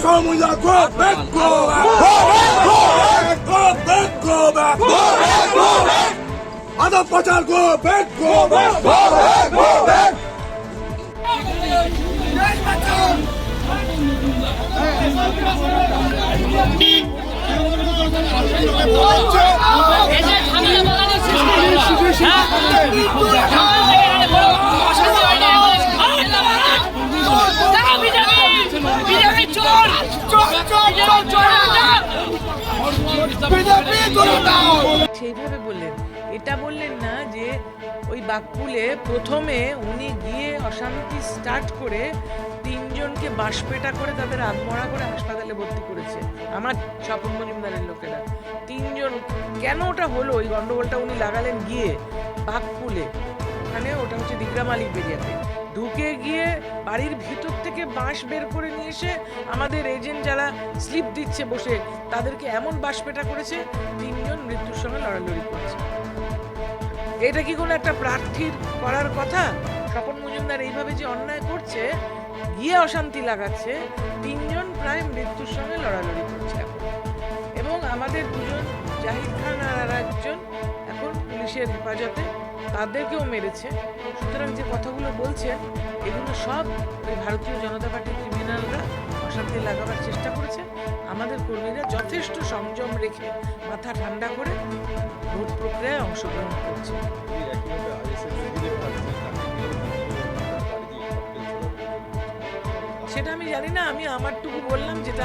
Somuya, go back, go back, go back, go back, go back, go back, go back. Other Pachal, go back, go back, go back, go back. সেইভাবে বললেন, এটা বললেন না যে ওই বাকপুলে প্রথমে উনি গিয়ে অশান্তি স্টার্ট করে তিনজনকে বাঁশপেটা করে তাদের আধমরা করে হাসপাতালে ভর্তি করেছে আমার স্বপন মজুমদারের লোকেরা। তিনজন কেন ওটা হলো, ওই গন্ডগোলটা উনি লাগালেন গিয়ে বাকপুলে, ওখানে ওটা হচ্ছে দিগ্রা মালিক বেরিয়াতে ঢুকে গিয়ে বাড়ির ভিতর থেকে বাঁশ বের করে নিয়ে এসে আমাদের এজেন্ট যারা স্লিপ দিচ্ছে বসে তাদেরকে এমন বাঁশপেটা করেছে, তিনজন মৃত্যুর সঙ্গে লড়ালড়ি করছে। এটা কি কোনো একটা প্রার্থীর করার কথা? স্বপন মজুমদার এইভাবে যে অন্যায় করছে, গিয়ে অশান্তি লাগাচ্ছে, তিনজন প্রায় মৃত্যুর সঙ্গে লড়ালড়ি করছে এখন। এবং আমাদের দুজন জাহিদ খান আর একজন এখন পুলিশের হেফাজতে, তাদেরকেও মেরেছে। সুতরাং যে কথাগুলো বলছেন এগুলো সব ওই ভারতীয় জনতা পার্টির ক্রিমিনালরা অশান্তি লাগাবার চেষ্টা করেছে। আমাদের কর্মীরা যথেষ্ট সংযম রেখে মাথা ঠান্ডা করে ভোট প্রক্রিয়ায় অংশগ্রহণ করছে। সেটা আমি জানি না, আমি আমারটুকু বললাম যেটা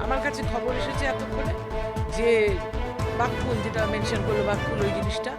আমার কাছে খবর এসেছে এতক্ষণে, যে বাকফুল যেটা মেনশন করলো, বাকফুল ওই জিনিসটা